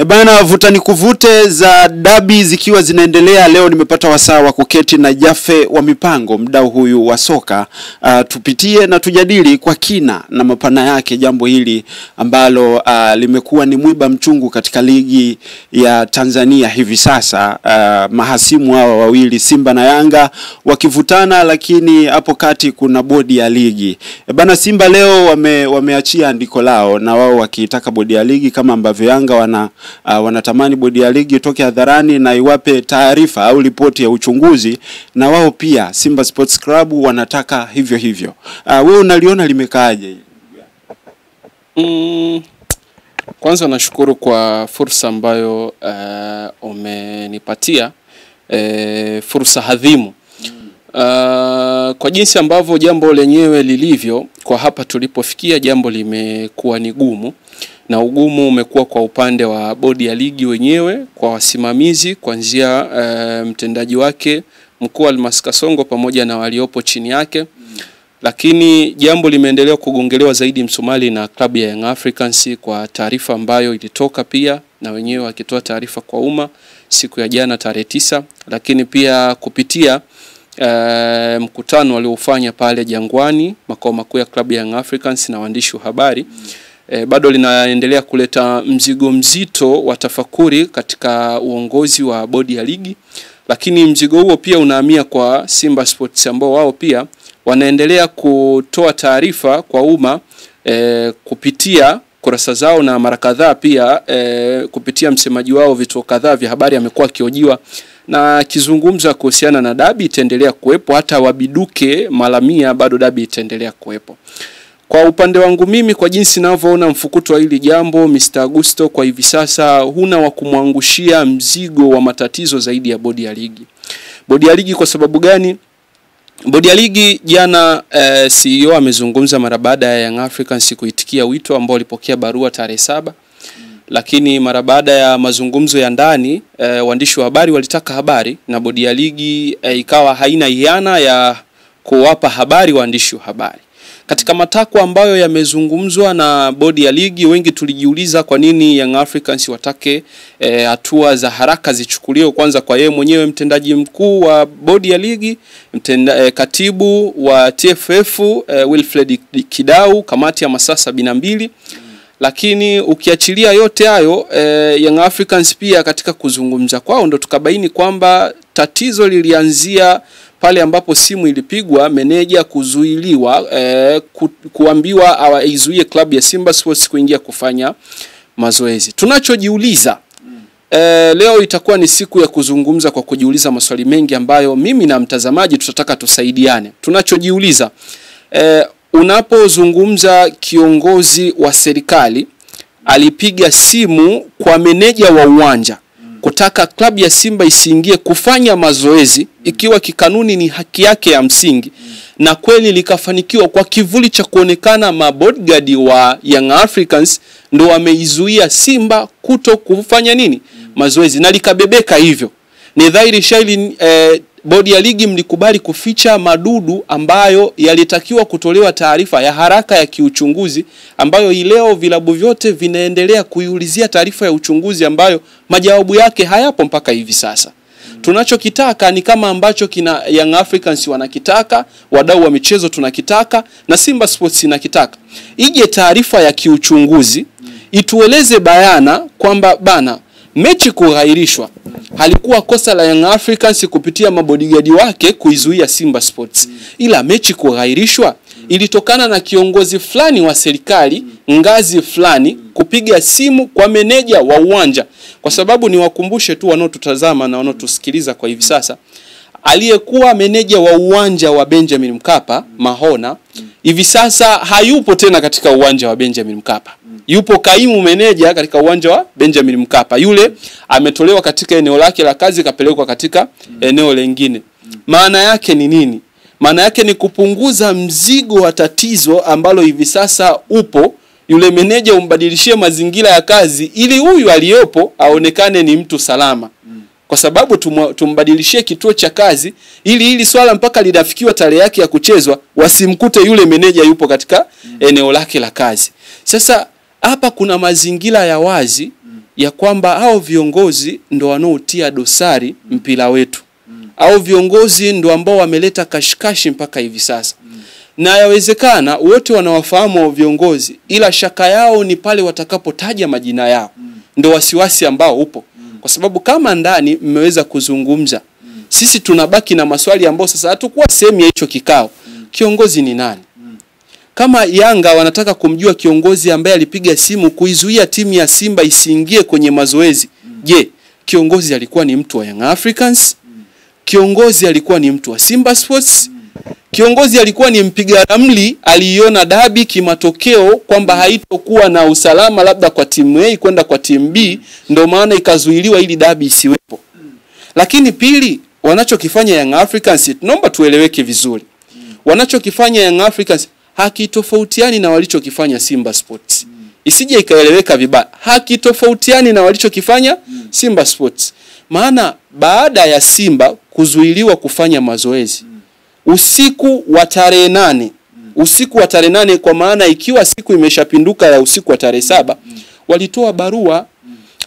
Bana, vuta ni kuvute za dabi zikiwa zinaendelea. Leo nimepata wasaa wa kuketi na Jaffe wa Mipango, mdau huyu wa soka. Tupitie na tujadili kwa kina na mapana yake jambo hili ambalo limekuwa ni mwiba mchungu katika ligi ya Tanzania hivi sasa. Mahasimu hawa wawili Simba na Yanga wakivutana, lakini hapo kati kuna bodi ya ligi. Bana, Simba leo wameachia andiko lao na wao wakitaka bodi ya ligi kama ambavyo Yanga wanatamani bodi ya ligi toke hadharani na iwape taarifa au ripoti ya uchunguzi, na wao pia Simba Sports Club wanataka hivyo hivyo. Wewe unaliona limekaaje? Kwanza nashukuru kwa fursa ambayo umenipatia, fursa hadhimu. Kwa jinsi ambavyo jambo lenyewe lilivyo, kwa hapa tulipofikia jambo limekuwa ni gumu, na ugumu umekuwa kwa upande wa bodi ya ligi wenyewe, kwa wasimamizi kuanzia mtendaji wake mkuu Almas Kasongo pamoja na waliopo chini yake. Lakini jambo limeendelea kugongelewa zaidi msumali na klabu ya Young Africans kwa taarifa ambayo ilitoka pia na wenyewe wakitoa taarifa kwa umma siku ya jana tarehe 9, lakini pia kupitia mkutano waliofanya pale Jangwani, makao makuu ya klabu ya Young Africans na waandishi wa habari. Bado linaendelea kuleta mzigo mzito wa tafakuri katika uongozi wa bodi ya ligi, lakini mzigo huo pia unahamia kwa Simba Sports ambao wao pia wanaendelea kutoa taarifa kwa umma kupitia kurasa zao, na mara kadhaa pia kupitia msemaji wao vituo kadhaa vya habari amekuwa akihojiwa na kizungumza kuhusiana na dabi itaendelea kuwepo, hata wabiduke malamia bado dabi itaendelea kuwepo. Kwa upande wangu mimi, kwa jinsi ninavyoona mfukuto wa hili jambo, Mr. Augusto, kwa hivi sasa huna wa kumwangushia mzigo wa matatizo zaidi ya bodi ya ligi. Bodi ya ligi kwa sababu gani? Bodi ya ligi jana CEO amezungumza mara baada ya Young Africans kuitikia wito ambao walipokea barua tarehe 7. Lakini mara baada ya mazungumzo ya ndani, waandishi wa habari walitaka habari, na bodi ya ligi ikawa haina hiana ya kuwapa habari waandishi wa habari. Katika matakwa ambayo yamezungumzwa na bodi ya ligi, wengi tulijiuliza kwa nini Young Africans watake hatua za haraka zichukuliwe, kwanza kwa yeye mwenyewe mtendaji mkuu wa bodi ya ligi, katibu wa TFF Wilfred Kidau, kamati ya masaa 72. Lakini ukiachilia yote hayo, Young Africans pia katika kuzungumza kwao ndo tukabaini kwamba tatizo lilianzia pale ambapo simu ilipigwa meneja kuzuiliwa, kuambiwa aizuie klabu ya Simba Sports kuingia kufanya mazoezi. Tunachojiuliza, leo itakuwa ni siku ya kuzungumza kwa kujiuliza maswali mengi ambayo mimi na mtazamaji tutataka tusaidiane. Tunachojiuliza, unapozungumza kiongozi wa serikali alipiga simu kwa meneja wa uwanja kutaka klabu ya Simba isiingie kufanya mazoezi, ikiwa kikanuni ni haki yake ya msingi, na kweli likafanikiwa kwa kivuli cha kuonekana mabodyguard wa Young Africans ndo wameizuia Simba kuto kufanya nini? Mazoezi, na likabebeka hivyo. Ni dhahiri shaili bodi ya ligi mlikubali kuficha madudu ambayo yalitakiwa kutolewa taarifa ya haraka ya kiuchunguzi, ambayo leo vilabu vyote vinaendelea kuiulizia taarifa ya uchunguzi ambayo majawabu yake hayapo mpaka hivi sasa. Tunachokitaka ni kama ambacho kina Young Africans wanakitaka, wadau wa michezo tunakitaka, na Simba Sports inakitaka. Ije taarifa ya kiuchunguzi itueleze bayana kwamba bana, mechi kughairishwa halikuwa kosa la Young Africans kupitia mabodyguard wake kuizuia Simba Sports, ila mechi kughairishwa ilitokana na kiongozi fulani wa serikali ngazi fulani kupiga simu kwa meneja wa uwanja. Kwa sababu ni wakumbushe tu wanaotutazama na wanaotusikiliza kwa hivi sasa, aliyekuwa meneja wa uwanja wa Benjamin Mkapa, Mahona, hivi sasa hayupo tena katika uwanja wa Benjamin Mkapa. Yupo kaimu meneja katika uwanja wa Benjamin Mkapa. Yule ametolewa katika eneo lake la kazi kapelekwa katika eneo lingine. Maana yake ni nini? Maana yake ni kupunguza mzigo wa tatizo ambalo hivi sasa upo. Yule meneja umbadilishie mazingira ya kazi ili huyu aliyopo aonekane ni mtu salama. Kwa sababu tumbadilishie kituo cha kazi ili swala mpaka lidafikiwa tarehe yake ya kuchezwa wasimkute yule meneja yupo katika eneo lake la kazi. Sasa hapa kuna mazingira ya wazi ya kwamba hao viongozi ndo wanaotia dosari mpira wetu. Hao viongozi ndo ambao wameleta kashikashi mpaka hivi sasa. Na yawezekana wote wanawafahamu viongozi, ila shaka yao ni pale watakapotaja majina yao. Ndo wasiwasi ambao upo. Kwa sababu kama ndani mmeweza kuzungumza, sisi tunabaki na maswali ambao sasa hatakuwa sehemu ya hicho kikao. Kiongozi ni nani? Kama Yanga wanataka kumjua kiongozi ambaye alipiga simu kuizuia timu ya Simba isiingie kwenye mazoezi. Je, kiongozi alikuwa ni mtu wa Young Africans? Kiongozi alikuwa ni mtu wa Simba Sports? Kiongozi alikuwa ni mpiga ramli, aliiona dabi kimatokeo kwamba haitokuwa na usalama labda kwa timu A kwenda kwa timu B, ndio maana ikazuiliwa ili dabi isiwepo. Lakini pili, wanachokifanya Young Africans, tunaomba tueleweke vizuri. Wanachokifanya Young Africans hakitofautiani na walichokifanya Simba Sports. Isije ikaeleweka vibaya. Hakitofautiani na walichokifanya Simba Sports. Maana baada ya Simba kuzuiliwa kufanya mazoezi, usiku wa tarehe 8, usiku wa tarehe 8, kwa maana ikiwa siku imeshapinduka ya usiku wa tarehe 7, walitoa barua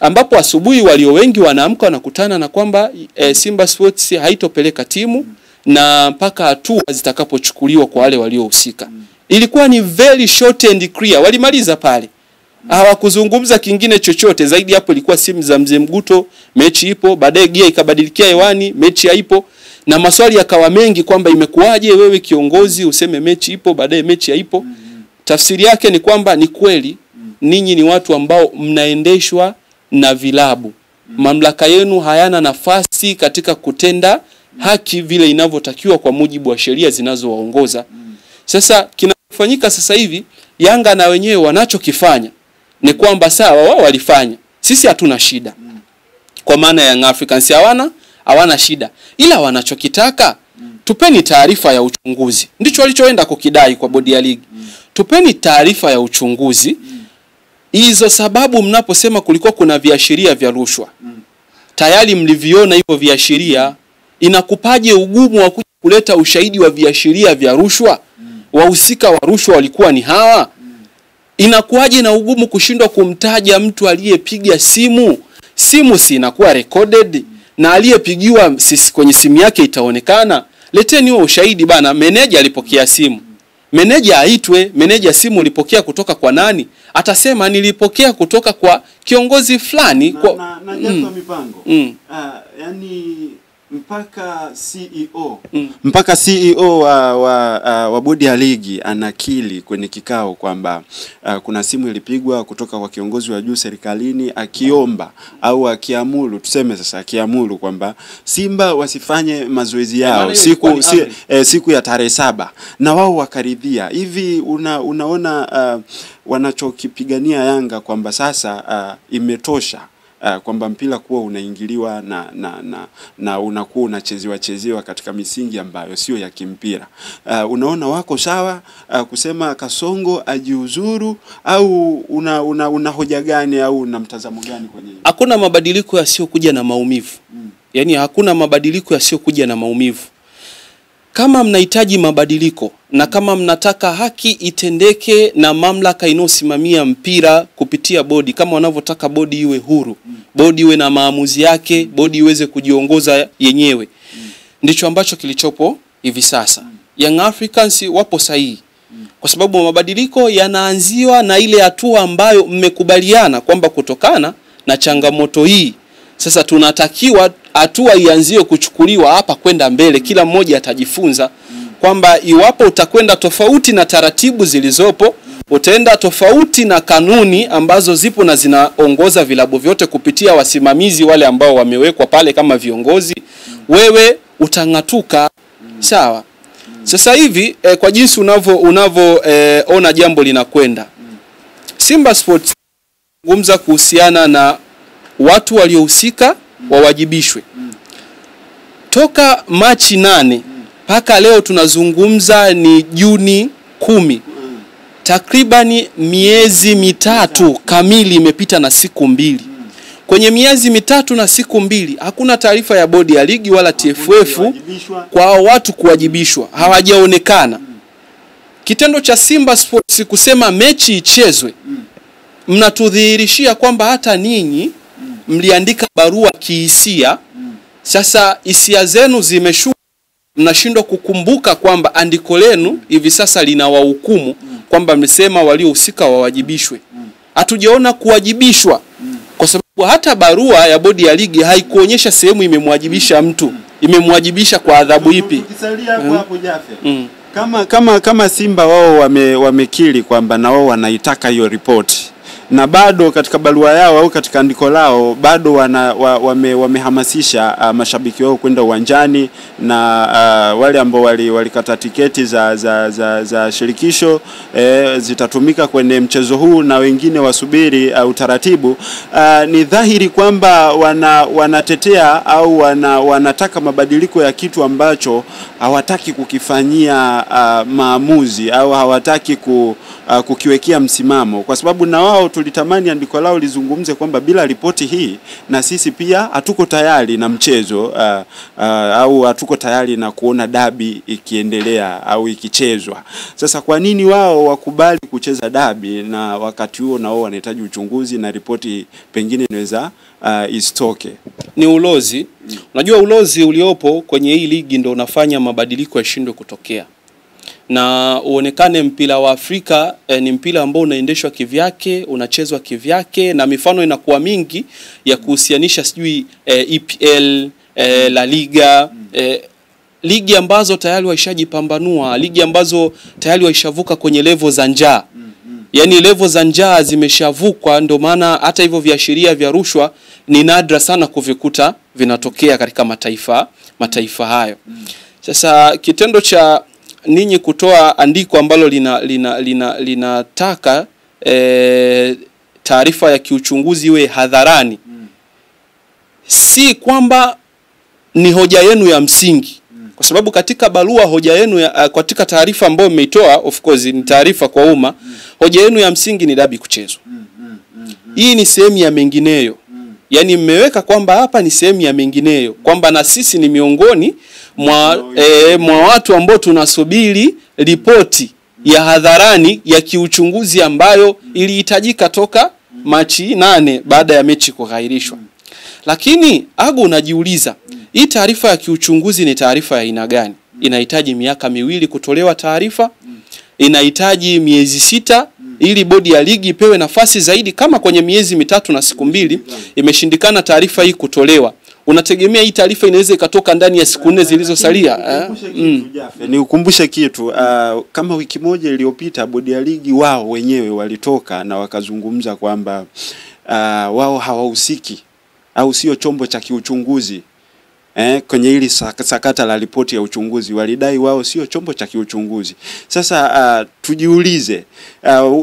ambapo asubuhi walio wengi wanaamka wanakutana na kwamba Simba Sports haitopeleka timu na mpaka hatua zitakapochukuliwa kwa wale waliohusika. Ilikuwa ni very short and clear. Walimaliza pale. Hawakuzungumza kingine chochote zaidi. Hapo ilikuwa simu za Mzee Mguto, mechi ipo, baadaye gia ikabadilikia hewani, mechi haipo, na maswali yakawa mengi kwamba imekuwaje wewe kiongozi useme mechi ipo baadaye mechi haipo. Tafsiri yake ni kwamba ni kweli ninyi ni watu ambao mnaendeshwa na vilabu. Mamlaka yenu hayana nafasi katika kutenda haki vile inavyotakiwa kwa mujibu wa sheria zinazowaongoza. Sasa kinachofanyika sasa hivi, Yanga na wenyewe wanachokifanya ni kwamba sawa wao walifanya, sisi hatuna shida. Kwa maana Young Africans hawana shida. Ila wanachokitaka, tupeni taarifa ya uchunguzi. Ndicho walichoenda kukidai kwa bodi ya ligi. Tupeni taarifa ya uchunguzi. Hizo sababu mnaposema kulikuwa kuna viashiria vya rushwa, tayari mliviona hivyo viashiria. Inakupaje ugumu wa kuleta ushahidi wa viashiria vya rushwa? Wahusika wa rushwa walikuwa ni hawa. Inakuwaje na ugumu kushindwa kumtaja mtu aliyepiga simu? Simu si inakuwa recorded na aliyepigiwa kwenye simu yake itaonekana. Leteni huo ushahidi bana. Meneja alipokea simu, meneja aitwe. Meneja, simu ulipokea kutoka kwa nani? Atasema nilipokea kutoka kwa kiongozi fulani. Na Jaffe Mipango. Yani mpaka CEO wa bodi ya ligi anakili kwenye kikao kwamba kuna simu ilipigwa kutoka kwa kiongozi wa juu serikalini akiomba au akiamuru, tuseme sasa akiamuru kwamba Simba wasifanye mazoezi yao siku ya tarehe 7, na wao wakaridhia. Hivi unaona wanachokipigania Yanga kwamba sasa imetosha, kwamba mpira kuwa unaingiliwa na unakuwa unachezewa katika misingi ambayo sio ya kimpira. Unaona wako sawa kusema Kasongo ajiuzuru, au una hoja gani au una mtazamo gani kwenye hilo? Hakuna mabadiliko yasiyokuja na maumivu. Yaani hakuna mabadiliko yasiyokuja na maumivu. Kama mnahitaji mabadiliko na kama mnataka haki itendeke na mamlaka inosimamia mpira kupitia bodi, kama wanavyotaka bodi iwe huru, bodi iwe na maamuzi yake, bodi iweze kujiongoza yenyewe, ndicho ambacho kilichopo hivi sasa. Young Africans wapo sahihi, kwa sababu mabadiliko yanaanziwa na ile hatua ambayo mmekubaliana kwamba kutokana na changamoto hii sasa tunatakiwa hatua ianzie kuchukuliwa hapa kwenda mbele. Kila mmoja atajifunza kwamba iwapo utakwenda tofauti na taratibu zilizopo, utaenda tofauti na kanuni ambazo zipo na zinaongoza vilabu vyote kupitia wasimamizi wale ambao wamewekwa pale kama viongozi, wewe utangatuka. Sawa. Sasa hivi kwa jinsi ona jambo linakwenda, Simba Sports ngumza kuhusiana na watu waliohusika wawajibishwe. Toka Machi 8 mpaka leo tunazungumza ni Juni 10. Takribani miezi 3 kamili imepita na siku 2. Kwenye miezi 3 na siku 2 hakuna taarifa ya bodi ya ligi wala TFF kwa watu kuwajibishwa. Hawajaonekana. Kitendo cha Simba Sports kusema mechi ichezwe, mnatudhihirishia kwamba hata ninyi mliandika barua kihisia. Sasa hisia zenu zimeshuka, mnashindwa kukumbuka kwamba andiko lenu hivi sasa linawahukumu kwamba mmesema waliohusika wawajibishwe. Hatujaona kuwajibishwa kwa sababu hata barua ya bodi ya ligi haikuonyesha sehemu imemwajibisha mtu. Imemwajibisha kwa adhabu ipi? Tukisalia hapo Jaffe. Kama Simba wao wamekiri kwamba na wao wanaitaka hiyo ripoti, na bado katika barua yao au katika andiko lao bado wamehamasisha mashabiki wao kwenda uwanjani, na wale ambao walikata tiketi za shirikisho zitatumika kwenye mchezo huu na wengine wasubiri utaratibu. Ni dhahiri kwamba wanatetea au wanataka mabadiliko ya kitu ambacho hawataki kukifanyia maamuzi au hawataki kukiwekea msimamo, kwa sababu na wao tulitamani andiko lao lizungumze kwamba bila ripoti hii na sisi pia hatuko tayari na mchezo au hatuko tayari na kuona dabi ikiendelea au ikichezwa. Sasa kwa nini wao wakubali kucheza dabi na wakati huo na wao wanahitaji uchunguzi na ripoti pengine inaweza isitoke? Ni ulozi. Unajua ulozi uliopo kwenye hii ligi ndio unafanya mabadiliko yashindwe kutokea. Na uonekane mpira wa Afrika ni mpira ambao unaendeshwa kivyake, unachezwa kivyake, na mifano inakuwa mingi ya kuhusianisha sijui EPL, La Liga, ligi ambazo tayari waishajipambanua, ligi ambazo tayari waishavuka kwenye level za njaa. Yaani level za njaa zimeshavukwa, ndio maana hata hivyo viashiria vya rushwa ni nadra sana kuvikuta vinatokea katika mataifa hayo. Sasa kitendo cha ninyi kutoa andiko ambalo linataka taarifa ya kiuchunguzi iwe hadharani, si kwamba ni hoja yenu ya msingi, kwa sababu katika barua hoja yenu katika taarifa ambayo mmeitoa, of course ni taarifa kwa umma, hoja yenu ya msingi ni dabi kuchezwa. Hii ni sehemu ya mengineyo. Yaani mmeweka kwamba hapa ni sehemu ya mengineyo, kwamba na sisi ni miongoni mwa watu ambao tunasubiri ripoti ya hadharani ya kiuchunguzi ambayo ilihitajika toka Machi 8 baada ya mechi kuhairishwa. Lakini Ago, unajiuliza, hii taarifa ya kiuchunguzi ni taarifa ya aina gani? Inahitaji miaka 2 kutolewa taarifa, inahitaji miezi 6 ili bodi ya ligi ipewe nafasi zaidi. Kama kwenye miezi 3 na siku 2 imeshindikana taarifa hii kutolewa, unategemea hii taarifa inaweza ikatoka ndani ya siku 4 zilizosalia? Ni ukumbushe kitu, kama wiki moja iliyopita bodi ya ligi wao wenyewe walitoka na wakazungumza kwamba wao hawahusiki au sio chombo cha kiuchunguzi kwenye hili sakata la ripoti ya uchunguzi. Walidai wao sio chombo cha kiuchunguzi. Sasa tujiulize,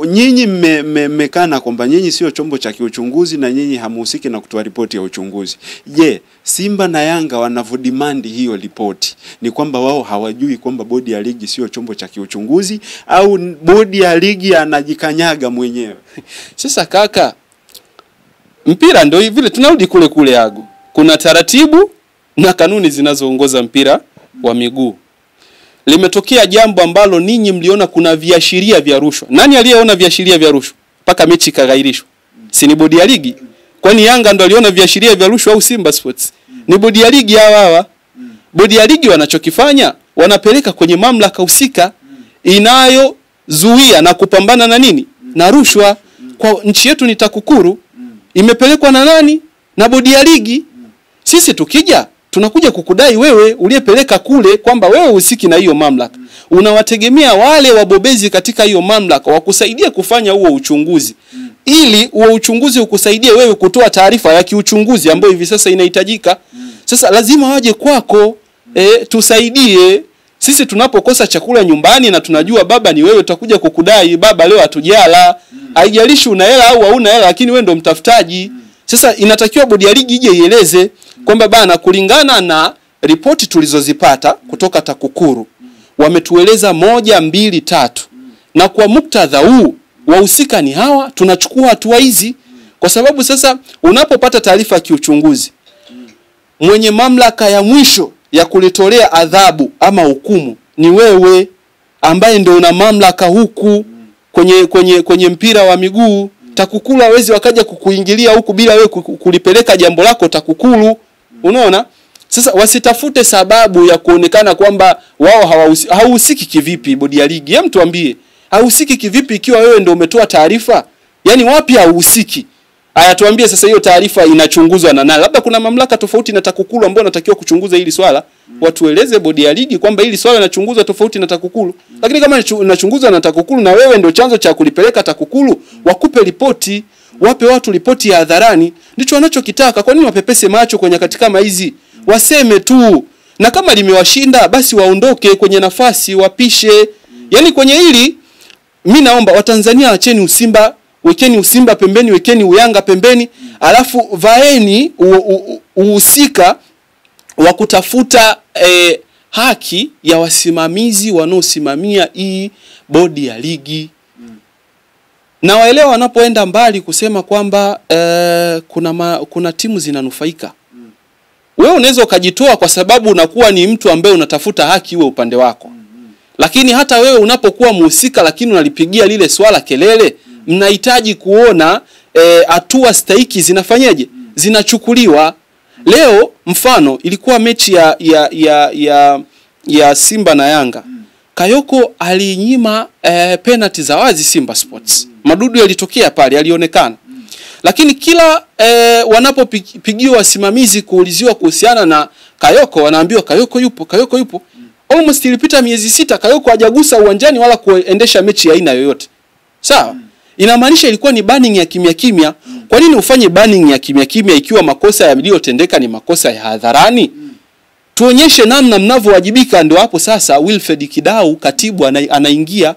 nyinyi mmekana kwamba nyinyi sio chombo cha kiuchunguzi na nyinyi hamuhusiki na kutoa ripoti ya uchunguzi. Je, Simba na Yanga wanavodimandi hiyo ripoti ni kwamba wao hawajui kwamba bodi ya ligi sio chombo cha kiuchunguzi, au bodi ya ligi anajikanyaga mwenyewe? Sasa kaka, mpira ndio vile tunarudi kule Ago. Kuna taratibu na kanuni zinazoongoza mpira wa miguu. Limetokea jambo ambalo ninyi mliona kuna viashiria vya rushwa. Nani aliyeona viashiria vya rushwa mpaka mechi kagairishwa? Si ni bodi ya ligi? Kwani Yanga ndo aliona viashiria vya rushwa au Simba Sports? Ni bodi ya ligi hawa. Bodi ya ligi wanachokifanya, wanapeleka kwenye mamlaka husika inayozuia na kupambana na nini? Na rushwa. Kwa nchi yetu ni TAKUKURU. Imepelekwa na nani? Na bodi ya ligi. Sisi tukija tunakuja kukudai wewe uliyepeleka kule kwamba wewe usiki na hiyo mamlaka. Unawategemea wale wabobezi katika hiyo mamlaka wakusaidia kufanya huo uchunguzi. Ili huo uchunguzi ukusaidie wewe kutoa taarifa ya kiuchunguzi ambayo hivi sasa inahitajika. Sasa lazima waje kwako, tusaidie. Sisi tunapokosa chakula nyumbani na tunajua baba ni wewe, tutakuja kukudai baba leo hatujala. Haijalishi una hela au hauna hela, lakini wewe ndo mtafutaji. Sasa inatakiwa bodi ya ligi ije ieleze kwamba bana, kulingana na ripoti tulizozipata kutoka TAKUKURU wametueleza 1, 2, 3, na kwa muktadha huu wahusika ni hawa, tunachukua hatua hizi. Kwa sababu sasa unapopata taarifa ya kiuchunguzi, mwenye mamlaka ya mwisho ya kulitolea adhabu ama hukumu ni wewe, ambaye ndio una mamlaka huku kwenye mpira wa miguu. TAKUKURU hawezi wakaja kukuingilia huku bila wewe kulipeleka jambo lako TAKUKURU. Unaona? Sasa wasitafute sababu ya kuonekana kwamba wao hawahusiki kivipi bodi ya ligi. Hem, tuambie, hahusiki kivipi ikiwa wewe ndio umetoa taarifa? Yaani wapi hahusiki? Aya, tuambie sasa hiyo taarifa inachunguzwa na nani? Labda kuna mamlaka tofauti na TAKUKURU ambao wanatakiwa kuchunguza hili swala. Watueleze bodi ya ligi kwamba hili swala linachunguzwa tofauti na TAKUKURU. Lakini kama linachunguzwa na TAKUKURU na wewe ndio chanzo cha kulipeleka TAKUKURU, wakupe ripoti, wape watu ripoti ya hadharani. Ndicho wanachokitaka. Kwa nini wapepese macho kwenye katika kama hizi? Waseme tu. Na kama limewashinda basi waondoke kwenye nafasi, wapishe. Yaani kwenye hili mimi naomba Watanzania acheni usimba, wekeni usimba pembeni, wekeni uyanga pembeni, alafu vaeni uhusika wa kutafuta haki ya wasimamizi wanaosimamia hii bodi ya ligi. Na waelewa wanapoenda mbali kusema kwamba kuna timu zinanufaika. Wewe unaweza ukajitoa kwa sababu unakuwa ni mtu ambaye unatafuta haki iwe upande wako. Lakini hata wewe unapokuwa mhusika lakini unalipigia lile swala kelele, mnahitaji kuona hatua stahiki zinafanyaje? Zinachukuliwa. Leo mfano ilikuwa mechi ya Simba na Yanga. Kayoko alinyima penalty za wazi Simba Sports. Madudu yalitokea pale, yalionekana. Lakini kila wanapopigiwa wasimamizi kuuliziwa kuhusiana na Kayoko, wanaambiwa Kayoko yupo. Almost ilipita miezi 6 Kayoko hajagusa uwanjani wala kuendesha mechi ya aina yoyote. Sawa? Inamaanisha ilikuwa ni banning ya kimya kimya. Kwa nini ufanye banning ya kimya kimya ikiwa makosa yaliyotendeka ni makosa ya hadharani? Tuonyeshe namna mnavyowajibika. Ndio hapo sasa Wilfred Kidau katibu anaingia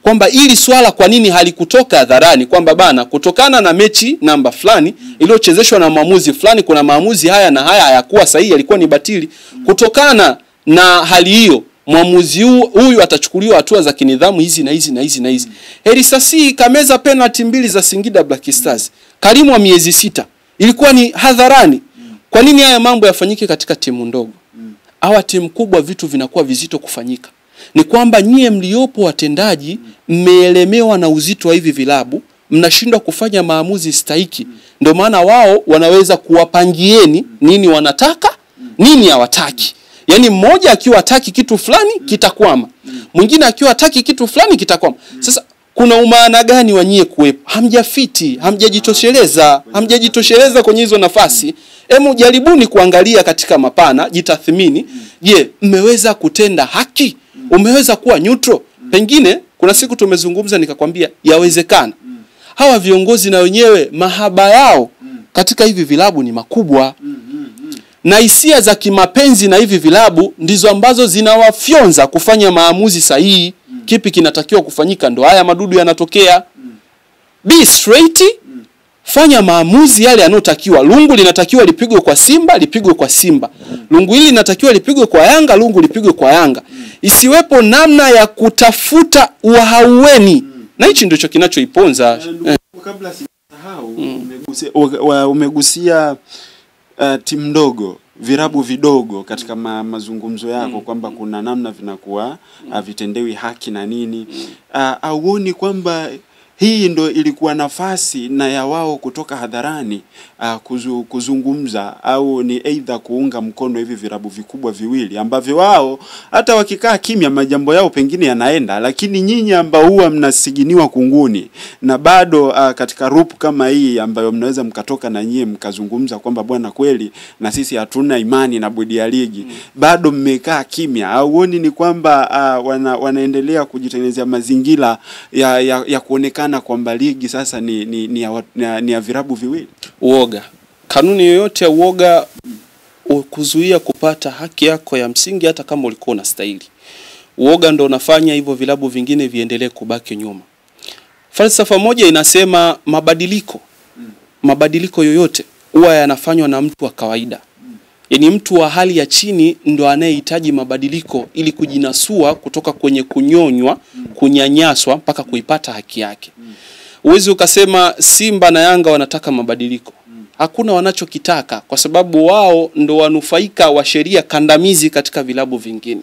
kwamba ili swala kwa nini halikutoka hadharani, kwamba bana kutokana na mechi namba fulani iliyochezeshwa na maamuzi fulani, kuna maamuzi haya na haya hayakuwa sahihi, yalikuwa ni batili. Kutokana na hali hiyo mwamuzi huyu atachukuliwa hatua za kinidhamu hizi na hizi. Herisasi kameza penalty 2 za Singida Black Stars. Karimu wa miezi 6. Ilikuwa ni hadharani. Kwa nini haya mambo yafanyike katika timu ndogo? Hawa timu kubwa vitu vinakuwa vizito kufanyika. Ni kwamba nyie mliopo watendaji mmeelemewa na uzito wa hivi vilabu, mnashindwa kufanya maamuzi stahiki. Ndio maana wao wanaweza kuwapangieni nini wanataka, nini hawataki. Yaani mmoja akiwa hataki kitu fulani kitakwama. Mwingine akiwa hataki kitu fulani kitakwama. Sasa kuna umaana gani wa nyie kuwepo? Hamjafiti, hamjajitosheleza kwenye hizo nafasi. Hemu jaribuni kuangalia katika mapana, jitathmini. Je, mmeweza kutenda haki? Umeweza kuwa neutral? Pengine kuna siku tumezungumza nikakwambia yawezekana. Hawa viongozi na wenyewe mahaba yao katika hivi vilabu ni makubwa. Na hisia za kimapenzi na hivi vilabu ndizo ambazo zinawafyonza kufanya maamuzi sahihi. Kipi kinatakiwa kufanyika, ndo haya madudu yanatokea. Be straight, fanya maamuzi yale yanotakiwa. Lungu linatakiwa lipigwe kwa Simba, lipigwe kwa Simba. Lungu hili linatakiwa lipigwe kwa Yanga, lungu lipigwe kwa Yanga. Isiwepo namna ya kutafuta uhaueni. Na hichi ndicho kinachoiponza. Kabla sijasahau, umegusia timu ndogo, virabu vidogo katika mazungumzo yako kwamba kuna namna vinakuwa vitendewi haki na nini. Auoni kwamba hii ndo ilikuwa nafasi na ya wao kutoka hadharani kuzungumza, au ni either kuunga mkono hivi virabu vikubwa viwili ambavyo wao hata wakikaa kimya majambo yao pengine yanaenda, lakini nyinyi ambao huwa mnasiginiwa kunguni na bado katika rupu kama hii ambayo mnaweza mkatoka na nyie mkazungumza kwamba bwana kweli na sisi hatuna imani na bodi ya ligi, bado mmekaa kimya. Auoni ni kwamba wanaendelea kujitengenezea mazingira ya kuonekana kwamba ligi sasa ni ya virabu viwili? Uoga. Kanuni yoyote ya uoga kuzuia kupata haki yako ya msingi hata kama ulikuwa unastahili. Uoga ndio unafanya hivyo vilabu vingine viendelee kubaki nyuma. Falsafa moja inasema mabadiliko yoyote huwa yanafanywa na mtu wa kawaida. Yaani mtu wa hali ya chini ndo anayehitaji mabadiliko ili kujinasua kutoka kwenye kunyonywa, kunyanyaswa mpaka kuipata haki yake. Uwezi ukasema Simba na Yanga wanataka mabadiliko. Hakuna wanachokitaka kwa sababu wao ndo wanufaika wa sheria kandamizi katika vilabu vingine.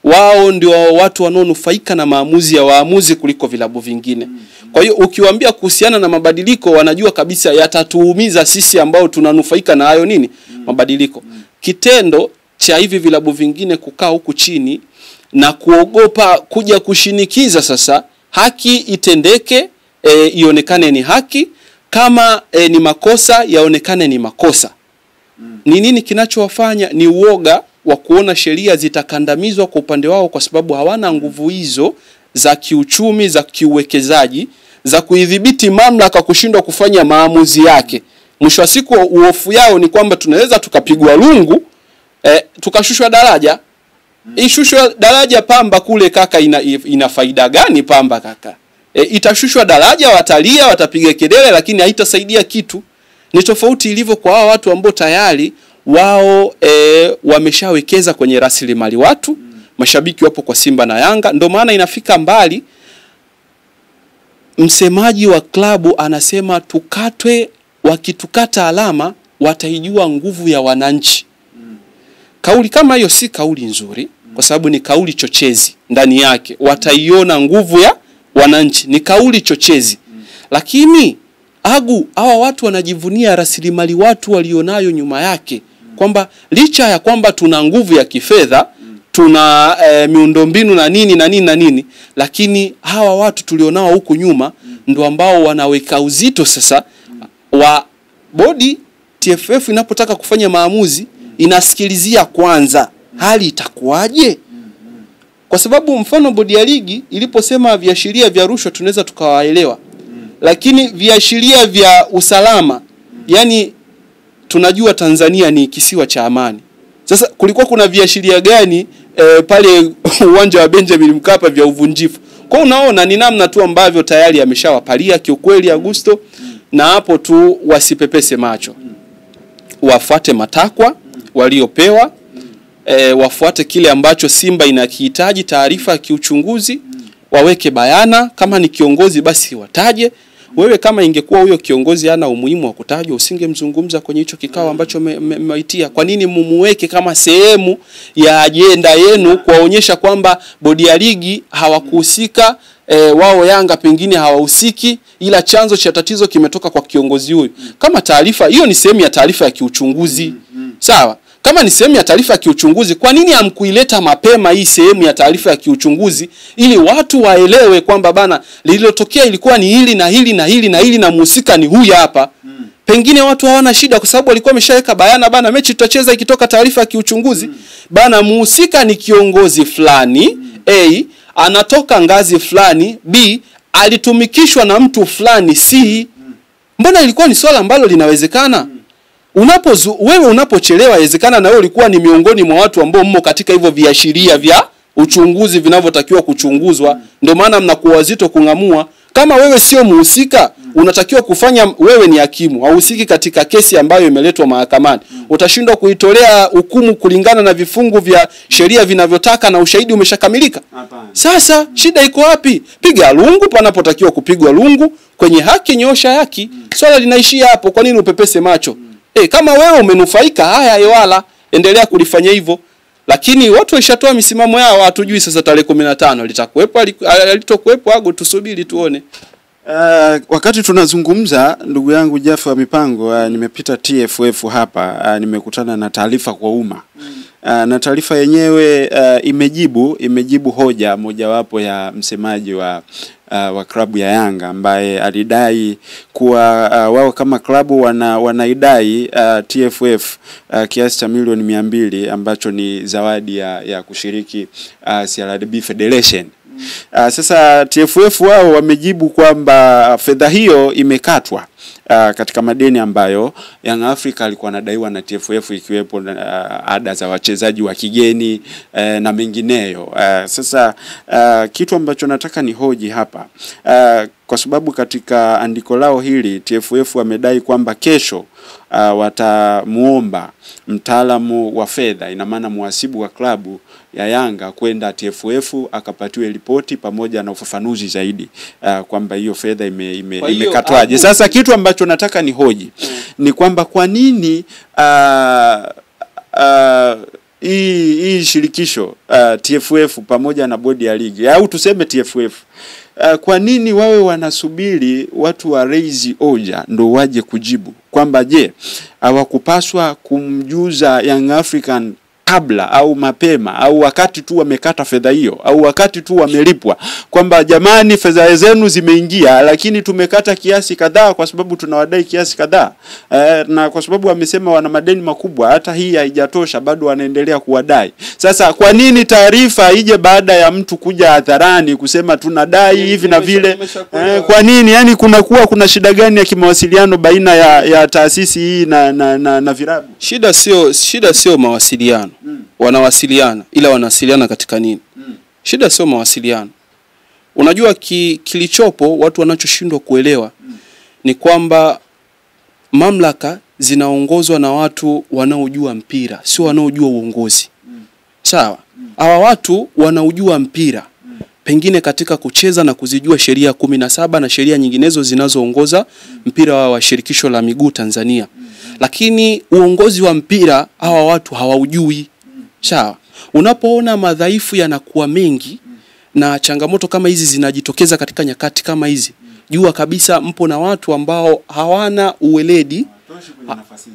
wao ndio watu wanaonufaika na maamuzi ya waamuzi kuliko vilabu vingine. Kwa hiyo ukiwaambia kuhusiana na mabadiliko, wanajua kabisa yatatuumiza sisi ambao tunanufaika na hayo nini mabadiliko. Kitendo cha hivi vilabu vingine kukaa huku chini na kuogopa kuja kushinikiza sasa haki itendeke, ionekane ni haki, kama ni makosa yaonekane ni makosa. Ni nini kinachowafanya? Ni uoga wa kuona sheria zitakandamizwa kwa upande wao, kwa sababu hawana nguvu hizo za kiuchumi, za kiuwekezaji, za kuidhibiti mamlaka kushindwa kufanya maamuzi yake. Mwisho wa siku uofu yao ni kwamba tunaweza tukapigwa lungu, tukashushwa daraja. Ishushwa daraja Pamba kule kaka, ina faida gani Pamba kaka? Itashushwa daraja, watalia, watapiga kelele, lakini haitasaidia kitu. Ni tofauti ilivyo kwa hao watu ambao tayari wao wameshawekeza kwenye rasilimali watu. Mashabiki wapo kwa Simba na Yanga, ndio maana inafika mbali. Msemaji wa klabu anasema tukatwe, wakitukata alama wataijua nguvu ya wananchi. Kauli kama hiyo si kauli nzuri, kwa sababu ni kauli chochezi ndani yake. Wataiona nguvu ya wananchi, ni kauli chochezi. Lakini hawa watu wanajivunia rasilimali watu walionayo nyuma yake, kwamba licha ya kwamba tuna nguvu ya kifedha, tuna miundombinu na nini, lakini hawa watu tulionao huku nyuma ndio ambao wanaweka uzito sasa wa bodi. TFF inapotaka kufanya maamuzi inasikilizia kwanza hali itakuwaje, kwa sababu mfano bodi ya ligi iliposema viashiria vya rushwa tunaweza tukawaelewa, lakini viashiria vya usalama, yani tunajua Tanzania ni kisiwa cha amani. Sasa kulikuwa kuna viashiria gani pale uwanja wa Benjamin Mkapa vya uvunjifu? Kwa unaona ni namna tu ambavyo tayari ameshawapalia kiukweli Augusto, na hapo tu wasipepese macho, wafuate matakwa waliopewa, wafuate kile ambacho Simba inakihitaji, taarifa ya kiuchunguzi waweke bayana. Kama ni kiongozi basi wataje. Wewe kama ingekuwa huyo kiongozi hana umuhimu wa kutajwa, usingemzungumza kwenye hicho kikao ambacho mmeitia. Kwa nini mumuweke kama sehemu ya ajenda yenu kuwaonyesha kwamba bodi ya ligi hawakuhusika, wao Yanga pengine hawahusiki, ila chanzo cha tatizo kimetoka kwa kiongozi huyu? Kama taarifa hiyo ni sehemu ya taarifa ya kiuchunguzi, sawa? Kama ni sehemu ya taarifa ya kiuchunguzi, kwa nini hamkuileta mapema hii sehemu ya taarifa ya kiuchunguzi, ili watu waelewe kwamba bana lililotokea ilikuwa ni hili na hili na hili na hili, na mhusika ni huyu hapa. Pengine watu hawana shida kwa sababu walikuwa wameshaweka bayana, bana mechi tutacheza ikitoka taarifa ya kiuchunguzi. Bana mhusika ni kiongozi fulani, A anatoka ngazi fulani, B alitumikishwa na mtu fulani, C. Mbona ilikuwa ni swala ambalo linawezekana? Wewe unapochelewa inawezekana na wewe ulikuwa ni miongoni mwa watu ambao mmo katika hivyo viashiria vya uchunguzi vinavyotakiwa kuchunguzwa. Ndio maana mnakuwa wazito kungamua. Kama wewe sio mhusika, unatakiwa kufanya, wewe ni hakimu, hauhusiki katika kesi ambayo imeletwa mahakamani, utashindwa kuitolea hukumu kulingana na vifungu vya sheria vinavyotaka na ushahidi umeshakamilika. Sasa shida iko wapi? Piga lungu panapotakiwa kupigwa lungu, kwenye haki nyosha haki. Swala linaishia hapo. Kwa nini upepese macho? Kama wewe umenufaika, haya ewala, endelea kulifanya hivyo. Lakini watu washatoa misimamo yao, hatujui sasa tarehe 15 litakuwepo alitokuwepo, hago tusubiri tuone. Wakati tunazungumza, ndugu yangu Jaffe wa mipango, nimepita TFF hapa, nimekutana na taarifa kwa umma. Na taarifa yenyewe imejibu hoja mojawapo ya msemaji wa klabu ya Yanga, ambaye alidai kuwa wao kama klabu wanaidai TFF kiasi cha milioni 200 ambacho ni zawadi ya kushiriki CRDB Federation. Sasa TFF wao wamejibu kwamba fedha hiyo imekatwa katika madeni ambayo Young Africa alikuwa anadaiwa na TFF, ikiwepo ada za wachezaji wa kigeni na mengineyo. Sasa kitu ambacho nataka ni hoji hapa, kwa sababu katika andiko lao hili TFF wamedai kwamba kesho watamuomba mtaalamu wa fedha, ina maana muhasibu wa klabu ya Yanga, kwenda TFF akapatiwe ripoti pamoja na ufafanuzi zaidi kwamba hiyo fedha imekatwaje. Sasa kitu ambacho nataka ni hoji ni kwamba kwa nini hii shirikisho TFF pamoja na bodi ya ligi au tuseme TFF, kwa nini wawe wanasubiri watu wa raise hoja ndo waje kujibu kwamba je, hawakupaswa kumjuza Young African kabla au mapema au wakati tu wamekata fedha hiyo au wakati tu wamelipwa kwamba jamani, fedha zenu zimeingia lakini tumekata kiasi kadhaa kwa sababu tunawadai kiasi kadhaa, na kwa sababu wamesema wana madeni makubwa, hata hii haijatosha, bado wanaendelea kuwadai. Sasa kwa nini taarifa ije baada ya mtu kuja hadharani kusema tunadai hivi na vile? Kwa nini? Yani kuna shida gani ya kimawasiliano baina ya taasisi hii na virabu? Shida sio mawasiliano. Wanawasiliana, ila wanawasiliana katika nini? Shida sio mawasiliano. Unajua kilichopo watu wanachoshindwa kuelewa ni kwamba mamlaka zinaongozwa na watu wanaojua mpira, sio wanaojua uongozi. Sawa? Hawa watu wanaojua mpira, pengine katika kucheza na kuzijua sheria 17 na sheria nyinginezo zinazoongoza mpira wa shirikisho la miguu Tanzania. Lakini uongozi wa mpira hawa watu hawaujui. Sawa? Unapoona madhaifu yanakuwa mengi na changamoto kama hizi zinajitokeza katika nyakati kama hizi, jua kabisa mpo na watu ambao hawana uweledi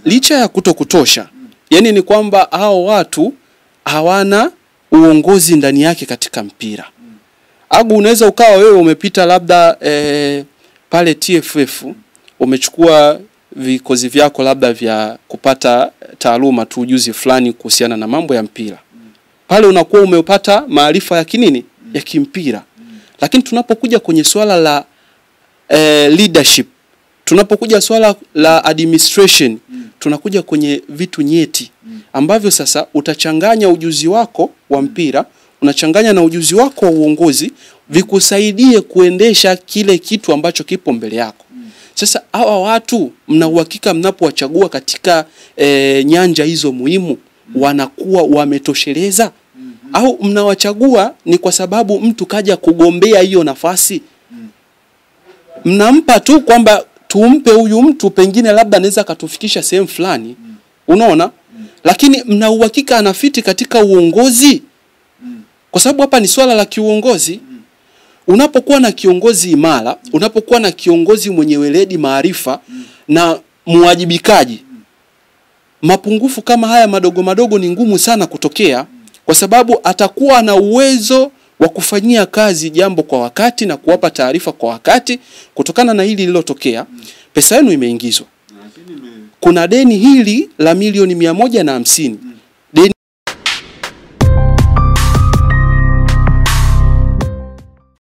licha ya kutosha. Yani ni kwamba hao watu hawana uongozi ndani yake katika mpira. Agu unaweza ukawa wewe umepita labda pale TFF umechukua vikozi vyako labda vya kupata taaluma tu ujuzi fulani kuhusiana na mambo ya mpira. Pale unakuwa umepata maarifa ya kinini? Ya kimpira. Lakini tunapokuja kwenye swala la leadership, tunapokuja swala la administration, tunakuja kwenye vitu nyeti ambavyo sasa utachanganya ujuzi wako wa mpira, unachanganya na ujuzi wako wa uongozi, vikusaidie kuendesha kile kitu ambacho kipo mbele yako. Sasa hawa watu mna uhakika mnapowachagua katika nyanja hizo muhimu wanakuwa wametosheleza? Au mnawachagua ni kwa sababu mtu kaja kugombea hiyo nafasi? Mnampa tu kwamba tumpe huyu mtu pengine labda anaweza katufikisha sehemu fulani. Unaona? Lakini mna uhakika anafiti katika uongozi? Kwa sababu hapa ni swala la kiuongozi. Unapokuwa na kiongozi imara, unapokuwa na kiongozi mwenye weledi, maarifa na muwajibikaji, mapungufu kama haya madogo madogo ni ngumu sana kutokea, kwa sababu atakuwa na uwezo wa kufanyia kazi jambo kwa wakati na kuwapa taarifa kwa wakati. Kutokana na hili lililotokea, pesa yenu imeingizwa, kuna deni hili la milioni 150